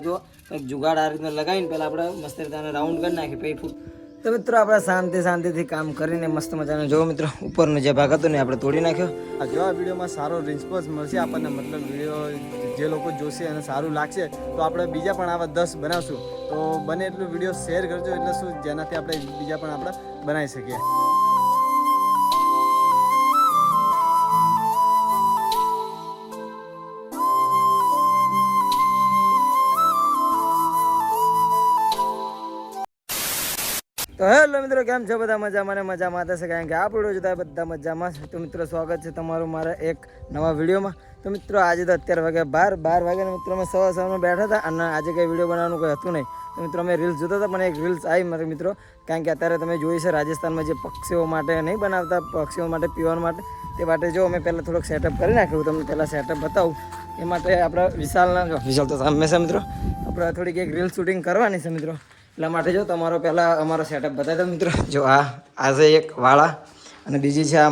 જો કંઈક જુગાડ આ રીતના લગાવીને પહેલાં આપણે મસ્ત રીતે રાઉન્ડ કરી નાખીએ પછી ફૂટ. તો મિત્રો આપણે શાંતિથી કામ કરીને મસ્ત મજાનો જો મિત્રો ઉપરનો જે ભાગ હતો ને આપણે તોડી નાખ્યો. જો આ વિડીયોમાં સારો રિસ્પોન્સ મળશે આપણને, મતલબ વિડીયો જે લોકો જોશે અને સારું લાગશે તો આપણે બીજા પણ આવા 10 બનાવશું. તો બને એટલું વિડીયો શેર કરજો, એટલે શું જેનાથી આપણે બીજા પણ આપણે બનાવી શકીએ. તો હેલો મિત્રો, કેમ છો બધા? મજામાં થશે, કારણ કે આ વિડીયો જોતા બધા મજામાં. તો મિત્રો સ્વાગત છે તમારું મારા એક નવા વિડીયોમાં. તો મિત્રો આજે તો અત્યારે વાગ્યા 12 વાગ્યાના મિત્રો અમે સવારમાં બેઠા હતા અને આજે કંઈ વિડીયો બનાવવાનું કોઈ હતું નહીં. તો મિત્રો અમે રીલ્સ જોતા હતા, પણ એક રીલ્સ આવી મારા મિત્રો, કારણ કે અત્યારે તમે જોઈ છે રાજસ્થાનમાં જે પક્ષીઓ માટે નહીં બનાવતા, પક્ષીઓ માટે પીવા માટે, તે માટે જો અમે પહેલાં થોડોક સેટઅપ કરી નાખ્યું. તમને પહેલાં સેટઅપ બતાવું. એ માટે આપણે વિશાલ તો હંમેશા મિત્રો આપણે થોડીક એક રીલ શૂટિંગ કરવાની છે મિત્રો. એટલા માટે જો તમારો પહેલાં અમારો સેટઅપ બતાવી દો મિત્રો. જો આ છે એક વાળા અને બીજી છે આ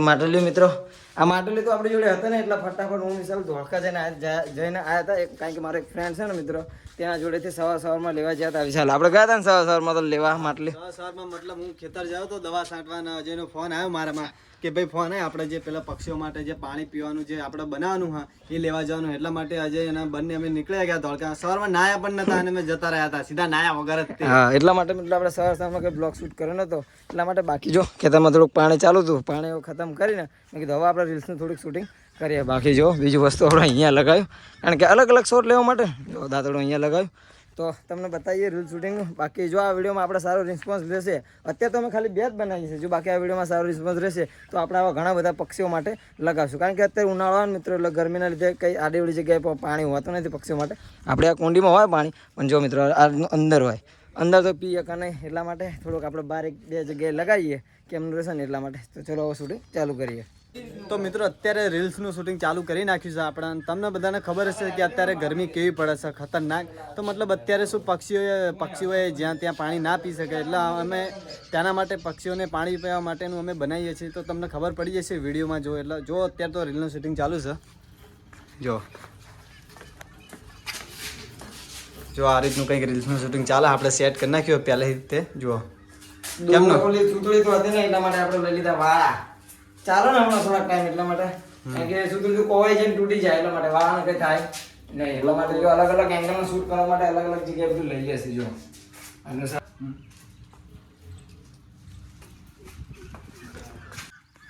માટલીઓ મિત્રો. આ માટલી તો આપણી જોડે હતા ને, એટલે ફટાફટ હું વિશાલ ધોળકા જઈને આવ્યા હતા. કારણ કે મારો એક ફ્રેન્ડ છે ને મિત્રો, તેના જોડેથી સવારમાં લેવા ગયા હતા. વિશાલ આપણે ગયા હતા ને સવારમાં તો લેવા માટલી. સવારમાં મતલબ હું ખેતર જાઉં તો દવા છાંટવાના અજયનો ફોન આવ્યો મારામાં કે ભાઈ ફોન આવે આપણે જે પેલા પક્ષીઓ માટે જે પાણી પીવાનું જે આપણે બનાવવાનું હા એ લેવા જવાનું. એટલા માટે અજય એના બંને અમે નીકળ્યા ગયા ધોળકા. સવારમાં નાયા પણ નતા અને અમે જતા રહ્યા હતા સીધા નાયા વગર જ. હા, એટલા માટે મતલબ આપણે સવારમાં કંઈ બ્લોગ શૂટ કર્યો નતો, એટલા માટે. બાકી જો ખેતરમાં થોડુંક પાણી ચાલુ હતું, પાણી ખતમ કરીને મેં કીધું હવે આપણે રીલ્સનું થોડીક શૂટિંગ કરીએ. બાકી જો બીજું વસ્તુ આપણે અહીંયા લગાવ્યું, કારણ કે અલગ અલગ શોટ લેવા માટે જો દાંતડું અહીંયા લગાવ્યું. તો તમને બતાવીએ રીલ શૂટિંગનું. બાકી જો આ વિડીયોમાં આપણે સારો રિસ્પોન્સ રહેશે. અત્યારે તો અમે ખાલી 2 જ બનાવીએ છીએ. જો બાકી આ વિડીયોમાં સારો રિસ્પોન્સ રહેશે તો આપણે આવા ઘણા બધા પક્ષીઓ માટે લગાવશું. કારણ કે અત્યારે ઉનાળો મિત્રો, એટલે ગરમીના લીધે કંઈ આડીવડી જગ્યાએ પાણી હોતું નથી પક્ષીઓ માટે. આપણે આ કુંડીમાં હોય પાણી, પણ જો મિત્રો આ અંદર હોય, અંદર તો પીએ કે નહીં, એટલા માટે થોડુંક આપણે બહાર 1-2 જગ્યાએ લગાવીએ કેમ રહેશે ને, એટલા માટે. તો ચલો હવે શૂટિંગ ચાલુ કરીએ. તો મિત્રો અત્યારે રીલ્સનું શૂટિંગ ચાલુ કરી નાખ્યું છે આપણે. તમને બધાને ખબર હશે કે અત્યારે ગરમી કેવી પડે છે, ખતરનાક. તો મતલબ અત્યારે શું પક્ષીઓએ જ્યાં ત્યાં પાણી ના પી શકે, એટલે અમે તેના માટે પક્ષીઓને પાણી પીવા માટેનું અમે બનાવીએ છીએ. તો તમને ખબર પડી જશે વિડીયોમાં જો. એટલે જો અત્યારે તો રીલનું શૂટિંગ ચાલુ છે. જો આ રીતનું કંઈક રીલ્સનું શૂટિંગ ચાલે. આપણે સેટ કરી નાખ્યું પહેલાંથી રીતે. જુઓ કેમનો સુતળી તો હતી ને, એટલા માટે આપણે લઈ લીધા વાળા. ચાલો ને હમણાં થોડાક ટાઈમ, એટલા માટે. કારણ કે સુતળી તો કોવાઈ જાય તૂટી જાય, એટલા માટે વાળાને કંઈ થાય નહીં. એટલા માટે જો અલગ અલગ એંગલમાં શૂટ કરવા માટે અલગ અલગ જગ્યાએ બધું લઈ લેશે. જો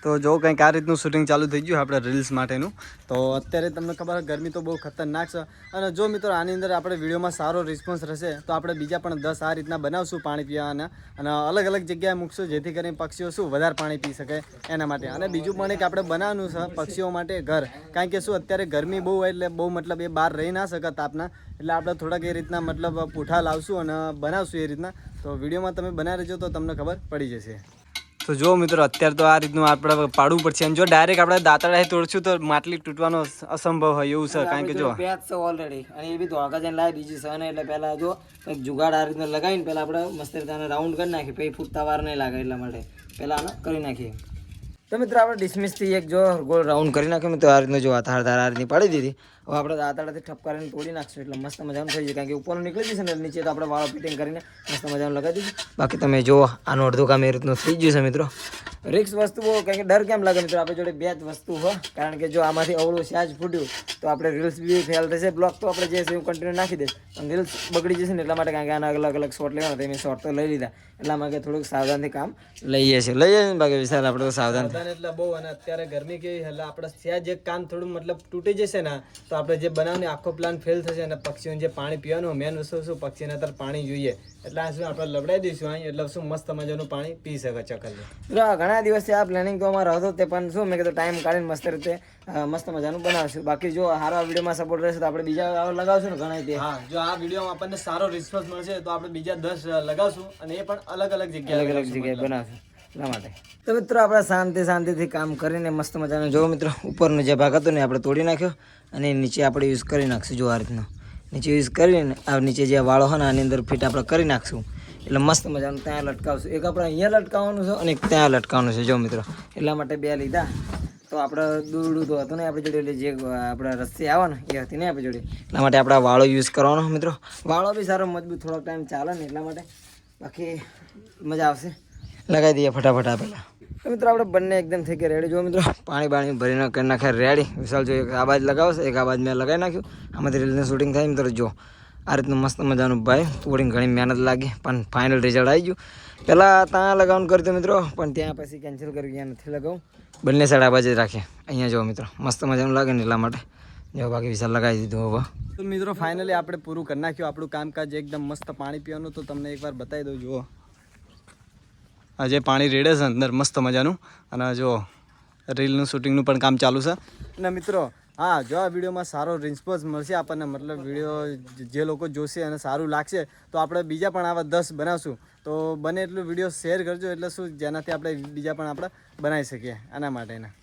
તો જો કંઈક આ રીતનું શૂટિંગ ચાલુ થઈ ગયું આપણે રીલ્સ માટેનું. તો અત્યારે તમને ખબર ગરમી તો બહુ ખતરનાક છે. અને જો મિત્રો આની અંદર આપણે વિડીયોમાં સારો રિસ્પોન્સ રહેશે તો આપણે બીજા પણ 10 આ રીતના બનાવશું પાણી પીવાના, અને અલગ અલગ જગ્યાએ મૂકશું, જેથી કરીને પક્ષીઓ શું વધારે પાણી પી શકે એના માટે. અને બીજું પણ એક આપણે બનાવવાનું છે પક્ષીઓ માટે ઘર. કારણ કે શું અત્યારે ગરમી બહુ હોય, એટલે બહુ મતલબ એ બહાર રહી ના શકે તાપના, એટલે આપણે થોડાક એ રીતના મતલબ પૂઠા લાવશું અને બનાવશું એ રીતના. તો વિડીયોમાં તમે બનાવી રહેજો તો તમને ખબર પડી જશે. તો જો મિત્રો અત્યારે તો આ રીતનું આપણે પાડવું પડશે. અને જો ડાયરેક્ટ આપણે દાંતડાથી તોડશું તો માટલી તૂટવાનો અસંભવ હોય એવું છે. કારણ કે જો પેચ છે ઓલરેડી, અને એ બી ધોળકા જઈને લાવી બીજી છે ને, એટલે પહેલાં જો કંઈક જુગાડ આ રીતના લગાવીને પહેલાં આપણે મસ્ત રીતે રાઉન્ડ કરી નાખીએ, પછી ફૂટતા વાર નહીં લાગે, એટલા માટે પહેલાં આને કરી નાખીએ. તો મિત્રો આપણે ડિસમિસથી એક જો ગોળ રાઉન્ડ કરી નાખ્યો મિત્રો. આ રીતનું જો ધાર આ રીતની પાડી દીધી. હવે આપણે દાંતડાથી ઠપકારીને તોડી નાખશું, એટલે મસ્ત મજાનું થઈ જાય. કારણ કે ઉપરનું નીકળી જશે ને, નીચે તો આપણે વાળો ફિટિંગ કરીને મસ્ત મજાનું લગાવી દઈશું. બાકી તમે જો આનું અડધું કામ એ રીતનું થઈ ગયું છે મિત્રો. રિક્સ વસ્તુઓ, કારણ કે ડર કેમ લાગે મિત્રો, આપણે જોડે 2 જ વસ્તુ હોય. કારણ કે જો આમાંથી અવળું સ્યાજ ફૂટ્યું તો આપણે રીલ્સ બી ફેલ થશે. બ્લોક તો આપણે જે છે હું કન્ટિન્યુ નાખી દઈશ, પણ રીલ્સ બગડી જશે ને, એટલા માટે. કારણ કે આના અલગ અલગ શોટ લેવાના, તો મેં શોટ તો લઈ લીધા, એટલા માટે થોડુંક સાવધાનથી કામ લઈએ ને. બાકી વિશાલ આપણે તો સાવધાન એટલે બહુ. અને અત્યારે ગરમી કેવી, એટલે આપણે સ્યાજ એક કામ થોડું મતલબ તૂટી જશે ને તો આપણે જે બનાવને આખો પ્લાન ફેલ થશે. અને પક્ષીઓને જે પાણી પીવાનું મેન વસ્તુ શું, પક્ષીને અત્યારે પાણી જોઈએ, એટલે આ શું આપણે લબડાઈ દઈશું અહીં, એટલે શું મસ્ત મજાનું પાણી પી શકે ચકલી. ઘણા દિવસથી આ પ્લાનિંગ તો અમારો હતો, તે પણ શું મેં કીધું ટાઈમ કાઢીને મસ્ત રીતે મસ્ત મજાનું બનાવશું. બાકી જો સારા વિડીયોમાં સપોર્ટ રહેશે તો આપણે બીજા લગાવશું ને ઘણા તે. હા, જો આ વિડીયોમાં આપણને સારો રિસ્પોન્સ મળશે તો આપણે બીજા 10 લગાવશું, અને એ પણ અલગ અલગ જગ્યાએ બનાવશું. એટલા માટે તો મિત્રો આપણે શાંતિથી કામ કરીને મસ્ત મજાનું જો મિત્રો ઉપરનો જે ભાગ હતો ને આપણે તોડી નાખ્યો, અને નીચે આપણે યુઝ કરી નાખશું. જો આ રીતનો નીચે યુઝ કરીને આ નીચે જે વાળો હોય ને આની અંદર ફિટ આપણે કરી નાખશું, એટલે મસ્ત મજાનું ત્યાં લટકાવશું. એક આપણે અહીંયા લટકાવવાનું છે અને એક ત્યાં લટકાવવાનું છે જો મિત્રો. એટલા માટે 2 લીધા. તો તો આપણે દૂરડું તો હતું ને આપણી જોડે, એટલે જે આપણે રસ્સી આવે ને એ હતી ને આપણી જોડે, એટલા માટે આપણે વાળો યુઝ કરવાનો મિત્રો. વાળો બી સારો મજબૂત થોડોક ટાઈમ ચાલે ને એટલા માટે, બાકી મજા આવશે. લગાવી દઈએ ફટાફટ આ પહેલાં. તો મિત્રો આપણે બંને એકદમ થઈ ગયા રેડી. જો મિત્રો પાણી બાણી ભરીને કરી નાખે રેડી. વિશાલ જો એક આ બાજ લગાવશે, એક આ બાજ મેં લગાવી નાખ્યું. આમાંથી રીલનું શૂટિંગ થાય મિત્રો. જો આ રીતનું મસ્ત મજાનું ભાઈ, થોડી ઘણી મહેનત લાગી પણ ફાઇનલ રિઝલ્ટ આવી ગયું. પહેલાં ત્યાં લગાવવાનું કર્યું હતું મિત્રો, પણ ત્યાં પછી કેન્સલ કર્યું, ત્યાં નથી લગાવું. બંને સાઈડ આ બાજુ રાખીએ. અહીંયા જો મિત્રો મસ્ત મજાનું લાગે ને એટલા માટે જો, બાકી વિશાલ લગાવી દીધું હવે. તો મિત્રો ફાઇનલી આપણે પૂરું કરી નાખ્યું આપણું કામકાજ. એકદમ મસ્ત પાણી પીવાનું તો તમને એકવાર બતાવી દઉં. જુઓ આજે પાણી રેડે છે અંદર મસ્ત મજાનું. અને જો રીલનું શૂટિંગનું પણ કામ ચાલુ છે. અને મિત્રો હા, જો આ વિડીયોમાં સારો રિસ્પોન્સ મળશે આપણને, મતલબ વિડીયો જે લોકો જોશે અને સારું લાગશે તો આપણે બીજા પણ આવા 10 બનાવશું. તો બને એટલું વિડીયો શેર કરજો, એટલે શું જેનાથી આપણે બીજા પણ આપણે બનાવી શકીએ. આના માટેના